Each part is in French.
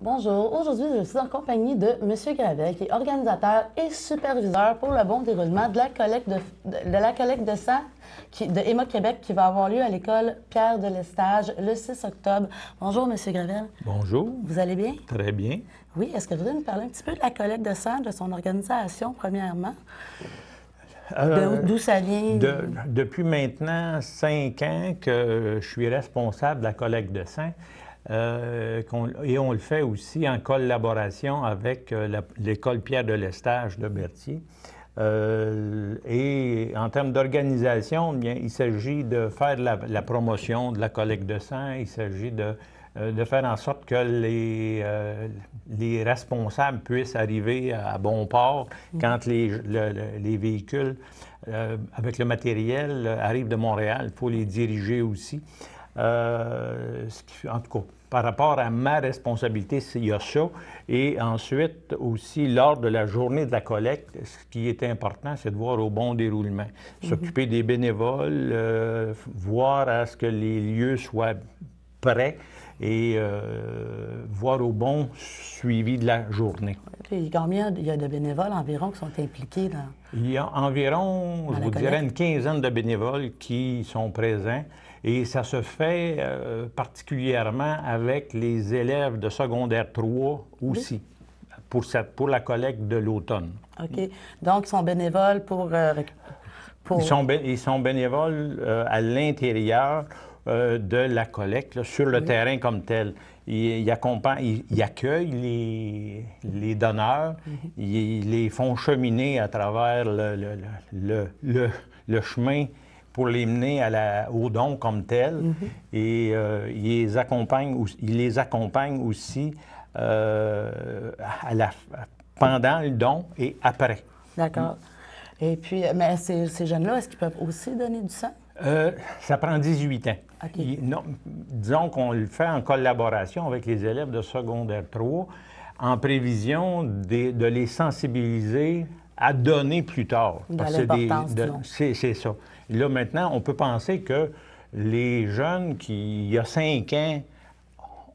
Bonjour, aujourd'hui je suis en compagnie de M. Gravel, qui est organisateur et superviseur pour le bon déroulement de la collecte de sang de Héma Québec qui va avoir lieu à l'école Pierre de Lestage le 6 octobre. Bonjour M. Gravel. Bonjour. Vous allez bien? Très bien. Oui, est-ce que vous voulez nous parler un petit peu de la collecte de sang, de son organisation premièrement? D'où ça vient? Depuis maintenant 5 ans que je suis responsable de la collecte de sang. Et on le fait aussi en collaboration avec l'école Pierre de Lestage de Berthier. Et en termes d'organisation, bien, il s'agit de faire la promotion de la collecte de sang. Il s'agit de faire en sorte que les responsables puissent arriver à bon port quand les véhicules avec le matériel arrivent de Montréal. Il faut les diriger aussi. En tout cas, par rapport à ma responsabilité, il y a ça. Et ensuite, aussi, lors de la journée de la collecte, ce qui est important, c'est de voir au bon déroulement. S'occuper des bénévoles, voir à ce que les lieux soient prêts et voir au bon suivi de la journée. Puis combien il y a de bénévoles environ qui sont impliqués dans... Il y a environ, je vous dirais, une quinzaine de bénévoles qui sont présents. Et ça se fait particulièrement avec les élèves de secondaire 3 aussi, pour la collecte de l'automne. OK. Donc, ils sont bénévoles pour... Ils sont bénévoles à l'intérieur de la collecte, là, sur le terrain comme tel. Ils accueillent les donneurs, ils les font cheminer à travers le chemin pour les mener au don comme tel. Et ils les accompagnent aussi pendant le don et après. D'accord. Et puis, mais ces jeunes-là, est-ce qu'ils peuvent aussi donner du sang? Ça prend 18 ans. Okay. Disons qu'on le fait en collaboration avec les élèves de secondaire 3, en prévision de les sensibiliser à donner plus tard. C'est ça. Là, maintenant, on peut penser que les jeunes qui, il y a 5 ans,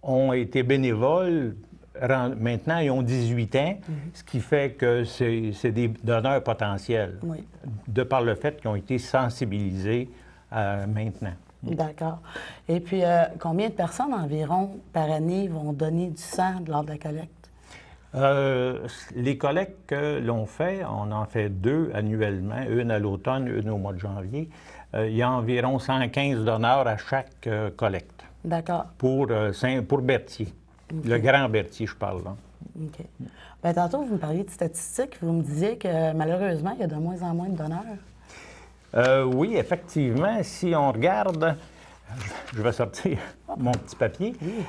ont été bénévoles, maintenant, ils ont 18 ans, ce qui fait que c'est des donneurs potentiels, de par le fait qu'ils ont été sensibilisés maintenant. D'accord. Et puis, combien de personnes environ par année vont donner du sang lors de la collecte? Les collectes que l'on fait, on en fait 2 annuellement, une à l'automne, une au mois de janvier. Il y a environ 115 donneurs à chaque collecte. D'accord. Pour Berthier. Okay. Le Grand Berthier, je parle là. OK. Bien, tantôt, vous me parliez de statistiques. Vous me disiez que malheureusement, il y a de moins en moins de donneurs. Oui, effectivement. Si on regarde, je vais sortir mon petit papier. Oui.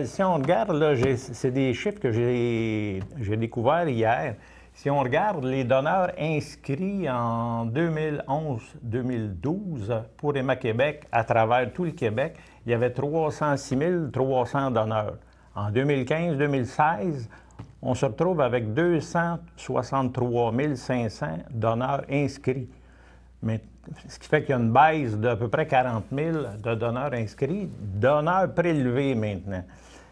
Si on regarde, là, c'est des chiffres que j'ai découverts hier. Si on regarde les donneurs inscrits en 2011-2012 pour Héma Québec à travers tout le Québec, il y avait 306 300 donneurs. En 2015-2016, on se retrouve avec 263 500 donneurs inscrits. Mais, ce qui fait qu'il y a une baisse d'à peu près 40 000 de donneurs inscrits. Donneurs prélevés maintenant.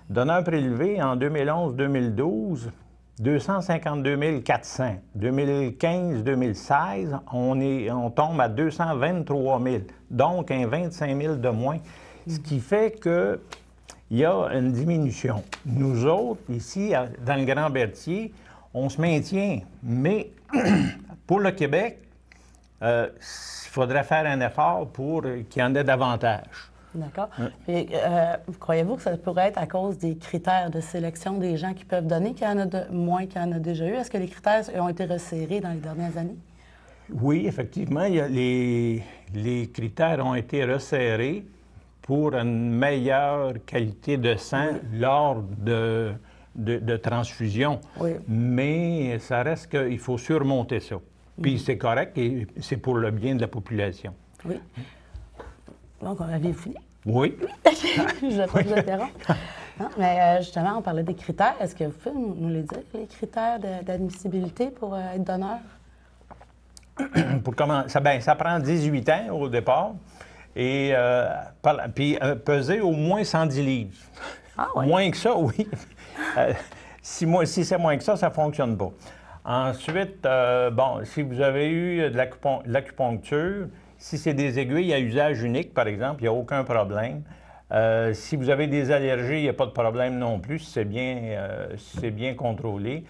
Donneurs prélevés en 2011-2012, 252 400. 2015-2016, on tombe à 223 000. Donc, un 25 000 de moins. Ce qui fait qu'il y a une diminution. Nous autres, ici, dans le Grand Berthier, on se maintient. Mais pour le Québec, il faudrait faire un effort pour qu'il y en ait davantage. D'accord. Et croyez-vous que ça pourrait être à cause des critères de sélection des gens qui peuvent donner qu'il y en a moins qu'il y en a déjà eu? Est-ce que les critères ont été resserrés dans les dernières années? Oui, effectivement, les critères ont été resserrés pour une meilleure qualité de sang lors de transfusion. Oui. Mais ça reste qu'il faut surmonter ça. Puis c'est correct et c'est pour le bien de la population. Oui. Donc, on avait fini? Oui. Je vais pas vous interrompre. Non, mais justement, on parlait des critères. Est-ce que vous pouvez nous les dire, les critères d'admissibilité pour être donneur? Pour commencer, ça prend 18 ans au départ et puis peser au moins 110 livres. Ah oui? Moins que ça, oui. Si c'est moins que ça ne fonctionne pas. Ensuite, bon, si vous avez eu de l'acupuncture, si c'est des aiguilles à usage unique, par exemple, il n'y a aucun problème. Si vous avez des allergies, il n'y a pas de problème non plus, si c'est bien contrôlé.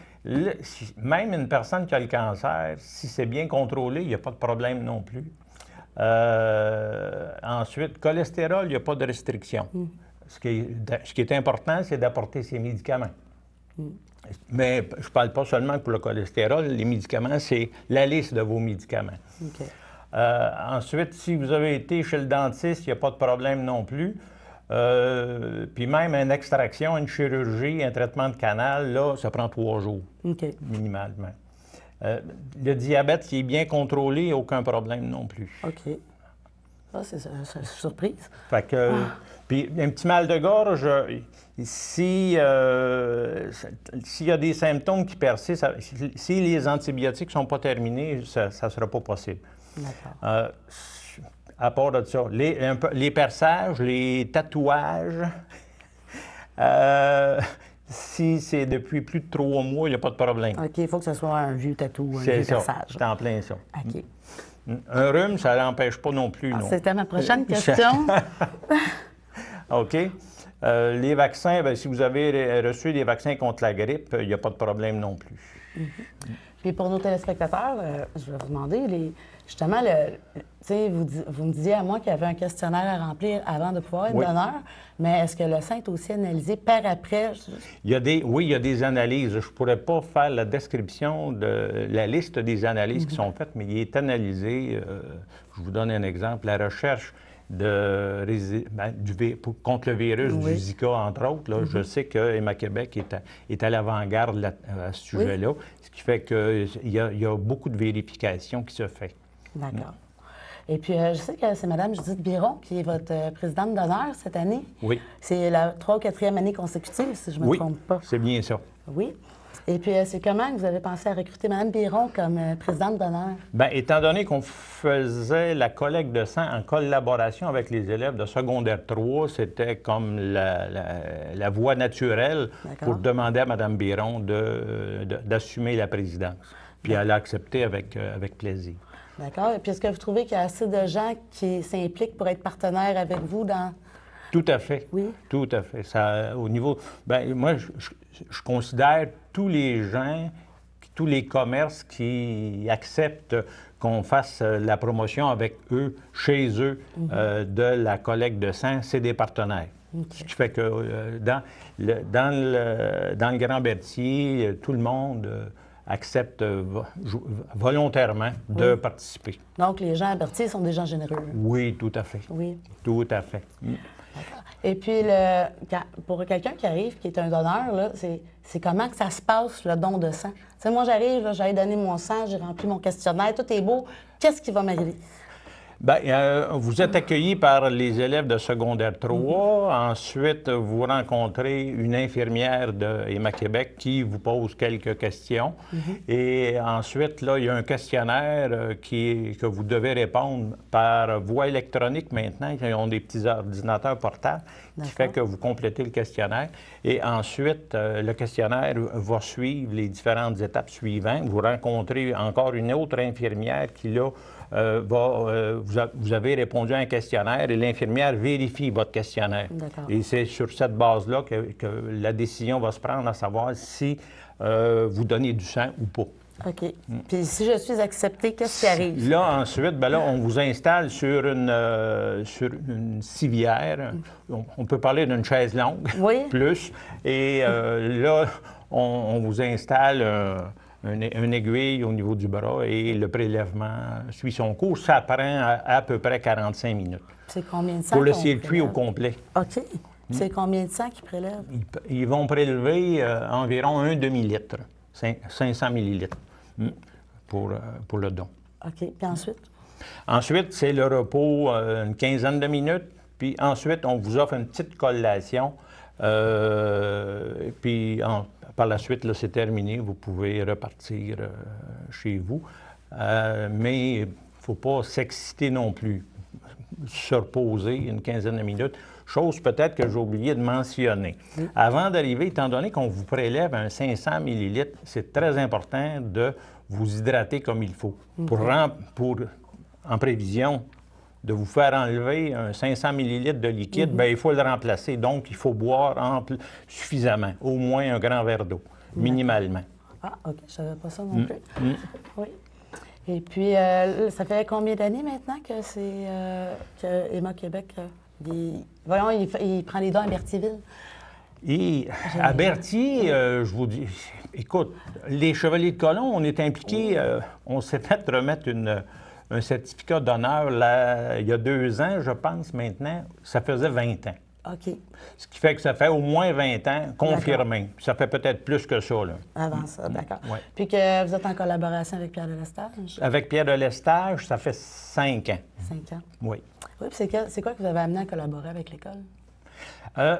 Même une personne qui a le cancer, si c'est bien contrôlé, il n'y a pas de problème non plus. Ensuite, cholestérol, il n'y a pas de restriction. Ce qui est important, c'est d'apporter ses médicaments. Mais je ne parle pas seulement pour le cholestérol. Les médicaments, c'est la liste de vos médicaments. OK. Ensuite, si vous avez été chez le dentiste, il n'y a pas de problème non plus. Puis même une extraction, une chirurgie, un traitement de canal, là, ça prend 3 jours, minimalement. Le diabète, s'il est bien contrôlé, aucun problème non plus. OK. Ça, c'est une surprise. Fait que, puis un petit mal de gorge, s'il y a des symptômes qui persistent, si les antibiotiques ne sont pas terminés, ça ne sera pas possible. D'accord. À part de ça, les perçages, les tatouages, si c'est depuis plus de 3 mois, il n'y a pas de problème. OK, il faut que ce soit un vieux tatou, un vieux perçage. C'est en plein ça. OK. Un rhume, ça n'empêche pas non plus. C'était ma prochaine question. OK. Les vaccins, bien, si vous avez reçu des vaccins contre la grippe, il n'y a pas de problème non plus. Puis pour nos téléspectateurs, je vais vous demander, justement, vous me disiez à moi qu'il y avait un questionnaire à remplir avant de pouvoir être donneur, mais est-ce que le sein est aussi analysé par après? Oui, il y a des analyses. Je ne pourrais pas faire la description de la liste des analyses qui sont faites, mais il est analysé. Je vous donne un exemple. La recherche contre le virus du Zika, entre autres. Là, je sais que Emma Québec est à l'avant-garde à ce sujet-là, ce qui fait qu'il y a beaucoup de vérifications qui se font. D'accord. Et puis, je sais que c'est Mme Judith Biron qui est votre présidente d'honneur cette année. Oui. C'est la 3e ou 4e année consécutive, si je ne me trompe pas. Oui, c'est bien ça. Oui. Et puis, c'est comment que vous avez pensé à recruter Mme Biron comme présidente d'honneur? Bien, étant donné qu'on faisait la collecte de sang en collaboration avec les élèves de secondaire 3, c'était comme la voie naturelle pour demander à Mme Biron d'assumer la présidence. Puis elle a accepté avec plaisir. D'accord. Et puis, est-ce que vous trouvez qu'il y a assez de gens qui s'impliquent pour être partenaires avec vous dans... Tout à fait. Oui. Tout à fait. Ça, au niveau... Bien, moi, je considère tous les gens, tous les commerces qui acceptent qu'on fasse la promotion avec eux, chez eux, de la collecte de sang, c'est des partenaires. Ce qui fait que dans le Grand Berthier, tout le monde accepte volontairement de participer. Donc, les gens à Berthier sont des gens généreux. Oui, tout à fait. Oui. Tout à fait. Et puis, pour quelqu'un qui arrive, qui est un donneur, c'est comment que ça se passe, le don de sang? T'sais, moi, j'arrive, j'allais donner mon sang, j'ai rempli mon questionnaire, tout est beau. Qu'est-ce qui va m'arriver? Bien, vous êtes accueilli par les élèves de secondaire 3. Ensuite, vous rencontrez une infirmière de Emma Québec qui vous pose quelques questions. Et ensuite, là, il y a un questionnaire que vous devez répondre par voie électronique maintenant. Ils ont des petits ordinateurs portables qui fait que vous complétez le questionnaire. Et ensuite, le questionnaire va suivre les différentes étapes suivantes. Vous rencontrez encore une autre infirmière qui, là, vous avez répondu à un questionnaire et l'infirmière vérifie votre questionnaire. Et c'est sur cette base-là que la décision va se prendre, à savoir si vous donnez du sang ou pas. OK. Puis si je suis acceptée, qu'est-ce qui arrive? Là, ensuite, bien là, on vous installe sur une civière. On peut parler d'une chaise longue, plus. Et là, on vous installe une aiguille au niveau du bras et le prélèvement suit son cours. Ça prend à peu près 45 minutes. C'est combien de sang? Pour le circuit au complet. OK. C'est combien de sang qu'ils prélèvent? Ils vont prélever environ un demi-litre, 500 millilitres pour le don. OK. Puis ensuite? Ensuite, c'est le repos une quinzaine de minutes. Puis ensuite, on vous offre une petite collation. Puis par la suite, là, c'est terminé. Vous pouvez repartir chez vous. Mais il ne faut pas s'exciter non plus. Se reposer une quinzaine de minutes. Chose peut-être que j'ai oublié de mentionner. Avant d'arriver, étant donné qu'on vous prélève un 500 ml, c'est très important de vous hydrater comme il faut. En prévision de vous faire enlever un 500 ml de liquide, bien, il faut le remplacer. Donc, il faut boire suffisamment, au moins un grand verre d'eau, minimalement. Ah, OK, je ne savais pas ça non plus. Oui. Et puis, ça fait combien d'années maintenant que c'est que Héma-Québec, il prend les dons à Berthierville? Et à Berthier, je vous dis, écoute, les Chevaliers de Colomb, on est impliqués, on s'est fait remettre un certificat d'honneur il y a 2 ans, je pense, maintenant. Ça faisait 20 ans. OK. Ce qui fait que ça fait au moins 20 ans confirmé. Ça fait peut-être plus que ça, là. Avant ça, d'accord. Oui. Puis que vous êtes en collaboration avec Pierre de Lestage? Avec Pierre de Lestage, ça fait 5 ans. 5 ans? Oui. Oui, puis c'est quoi que vous avez amené à collaborer avec l'école?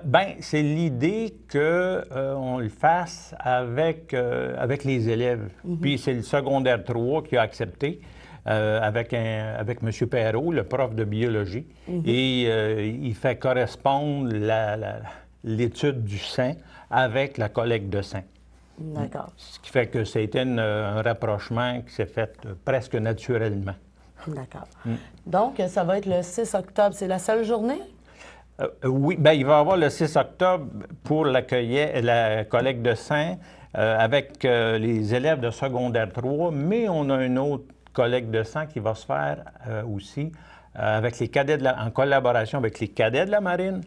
Bien, c'est l'idée qu'on le fasse avec les élèves. Puis c'est le secondaire 3 qui a accepté. Avec M. Perrault, le prof de biologie, et il fait correspondre l'étude du sang avec la collecte de sang. D'accord. Ce qui fait que c'était un rapprochement qui s'est fait presque naturellement. D'accord. Donc, ça va être le 6 octobre. C'est la seule journée? Oui, bien, il va y avoir le 6 octobre pour la collecte de sang avec les élèves de secondaire 3, mais on a une autre collecte de sang qui va se faire aussi avec les cadets en collaboration avec les cadets de la Marine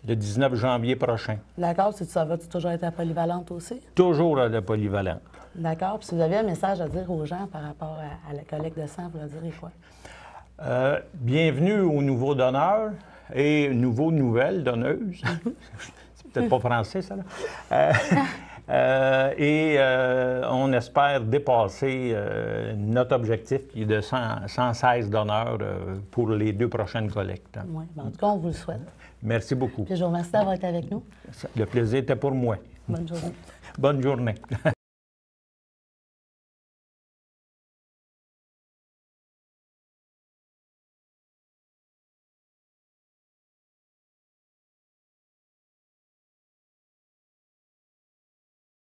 le 19 janvier prochain. D'accord. Ça va toujours être à Polyvalente aussi? Toujours à la Polyvalente. D'accord. Puis si vous aviez un message à dire aux gens par rapport à la collecte de sang, vous leur direz quoi? Bienvenue aux nouveaux donneurs et nouveaux nouvelles donneuses. C'est peut-être pas français, ça, là. On espère dépasser notre objectif qui est de 116 donneurs pour les 2 prochaines collectes. Oui, en tout cas, on vous le souhaite. Merci beaucoup. Puis je vous remercie d'avoir été avec nous. Le plaisir était pour moi. Bonne journée. Bonne journée.